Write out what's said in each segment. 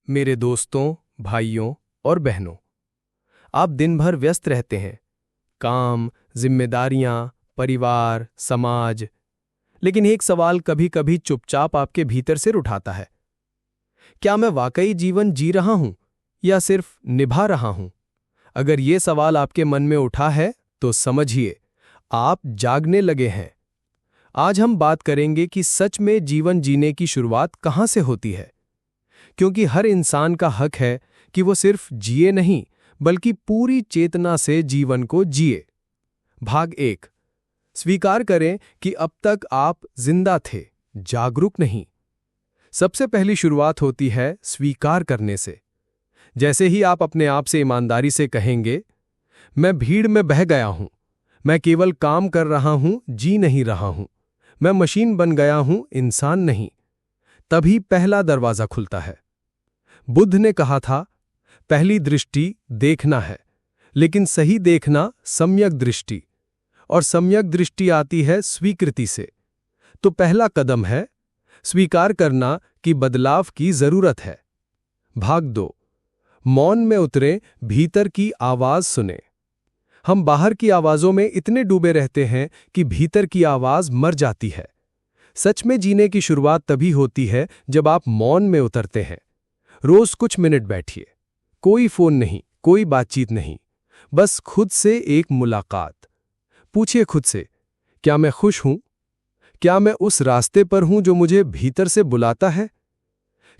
मेरे दोस्तों, भाइयों और बहनों, आप दिन भर व्यस्त रहते हैं। काम, जिम्मेदारियां, परिवार, समाज। लेकिन एक सवाल कभी कभी चुपचाप आपके भीतर सिर उठाता है। क्या मैं वाकई जीवन जी रहा हूं या सिर्फ निभा रहा हूं? अगर ये सवाल आपके मन में उठा है तो समझिए, आप जागने लगे हैं। आज हम बात करेंगे कि सच में जीवन जीने की शुरुआत कहां से होती है, क्योंकि हर इंसान का हक है कि वो सिर्फ जिए नहीं, बल्कि पूरी चेतना से जीवन को जिए। भाग 1। स्वीकार करें कि अब तक आप जिंदा थे, जागरूक नहीं। सबसे पहली शुरुआत होती है स्वीकार करने से। जैसे ही आप अपने आप से ईमानदारी से कहेंगे, मैं भीड़ में बह गया हूं, मैं केवल काम कर रहा हूं, जी नहीं रहा हूं, मैं मशीन बन गया हूं, इंसान नहीं, तभी पहला दरवाजा खुलता है। बुद्ध ने कहा था, पहली दृष्टि देखना है, लेकिन सही देखना सम्यक दृष्टि, और सम्यक दृष्टि आती है स्वीकृति से। तो पहला कदम है स्वीकार करना कि बदलाव की जरूरत है। भाग 2। मौन में उतरें, भीतर की आवाज सुने। हम बाहर की आवाजों में इतने डूबे रहते हैं कि भीतर की आवाज मर जाती है। सच में जीने की शुरुआत तभी होती है जब आप मौन में उतरते हैं। रोज कुछ मिनट बैठिए, कोई फोन नहीं, कोई बातचीत नहीं, बस खुद से एक मुलाकात। पूछिए खुद से, क्या मैं खुश हूं? क्या मैं उस रास्ते पर हूं जो मुझे भीतर से बुलाता है?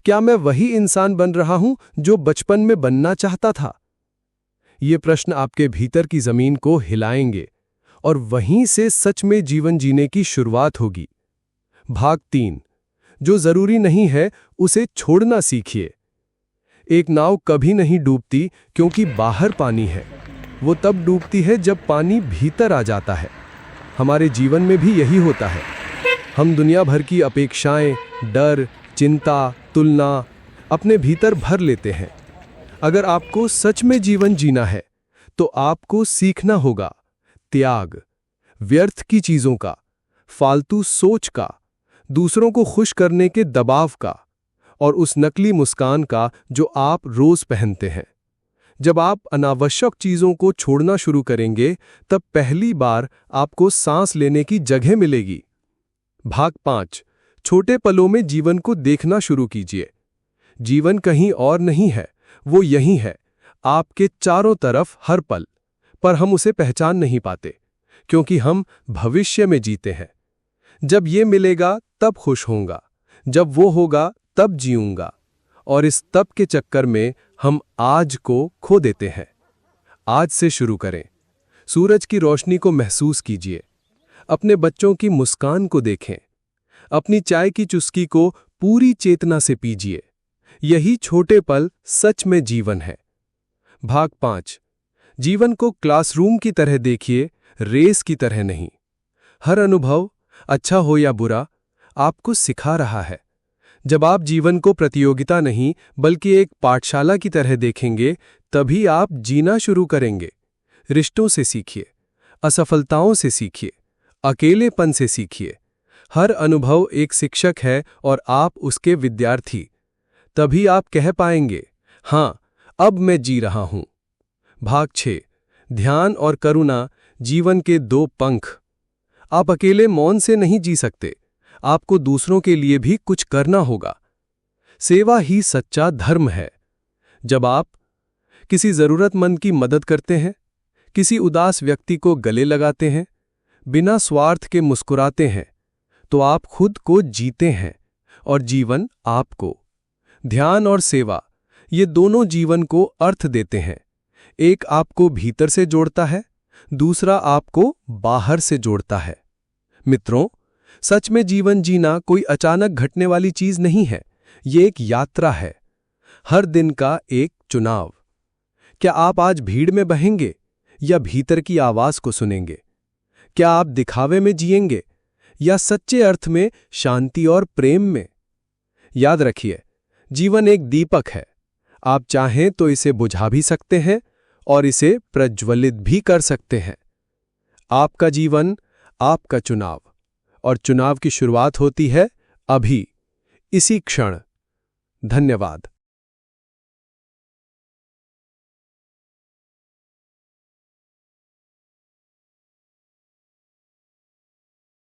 क्या मैं वही इंसान बन रहा हूं जो बचपन में बनना चाहता था? ये प्रश्न आपके भीतर की जमीन को हिलाएंगे और वहीं से सच में जीवन जीने की शुरुआत होगी। भाग 3। जो जरूरी नहीं है उसे छोड़ना सीखिए। एक नाव कभी नहीं डूबती क्योंकि बाहर पानी है, वो तब डूबती है जब पानी भीतर आ जाता है। हमारे जीवन में भी यही होता है। हम दुनिया भर की अपेक्षाएं, डर, चिंता, तुलना अपने भीतर भर लेते हैं। अगर आपको सच में जीवन जीना है तो आपको सीखना होगा त्याग, व्यर्थ की चीजों का, फालतू सोच का, दूसरों को खुश करने के दबाव का, और उस नकली मुस्कान का जो आप रोज पहनते हैं। जब आप अनावश्यक चीजों को छोड़ना शुरू करेंगे, तब पहली बार आपको सांस लेने की जगह मिलेगी। भाग 5। छोटे पलों में जीवन को देखना शुरू कीजिए। जीवन कहीं और नहीं है, वो यही है, आपके चारों तरफ हर पल। पर हम उसे पहचान नहीं पाते, क्योंकि हम भविष्य में जीते हैं। जब ये मिलेगा तब खुश होऊंगा, जब वो होगा तब जीऊंगा, और इस तब के चक्कर में हम आज को खो देते हैं। आज से शुरू करें। सूरज की रोशनी को महसूस कीजिए, अपने बच्चों की मुस्कान को देखें, अपनी चाय की चुस्की को पूरी चेतना से पीजिए। यही छोटे पल सच में जीवन है। भाग 5। जीवन को क्लासरूम की तरह देखिए, रेस की तरह नहीं। हर अनुभव, अच्छा हो या बुरा, आपको सिखा रहा है। जब आप जीवन को प्रतियोगिता नहीं बल्कि एक पाठशाला की तरह देखेंगे, तभी आप जीना शुरू करेंगे। रिश्तों से सीखिए, असफलताओं से सीखिए, अकेलेपन से सीखिए। हर अनुभव एक शिक्षक है और आप उसके विद्यार्थी। तभी आप कह पाएंगे, हां, अब मैं जी रहा हूं। भाग 6। ध्यान और करुणा, जीवन के दो पंख। आप अकेले मौन से नहीं जी सकते, आपको दूसरों के लिए भी कुछ करना होगा। सेवा ही सच्चा धर्म है। जब आप किसी जरूरतमंद की मदद करते हैं, किसी उदास व्यक्ति को गले लगाते हैं, बिना स्वार्थ के मुस्कुराते हैं, तो आप खुद को जीते हैं और जीवन आपको। ध्यान और सेवा, ये दोनों जीवन को अर्थ देते हैं। एक आपको भीतर से जोड़ता है, दूसरा आपको बाहर से जोड़ता है। मित्रों, सच में जीवन जीना कोई अचानक घटने वाली चीज नहीं है, ये एक यात्रा है। हर दिन का एक चुनाव। क्या आप आज भीड़ में बहेंगे या भीतर की आवाज को सुनेंगे? क्या आप दिखावे में जिएंगे या सच्चे अर्थ में शांति और प्रेम में? याद रखिए, जीवन एक दीपक है। आप चाहें तो इसे बुझा भी सकते हैं और इसे प्रज्वलित भी कर सकते हैं। आपका जीवन, आपका चुनाव, और चुनाव की शुरुआत होती है अभी, इसी क्षण। धन्यवाद।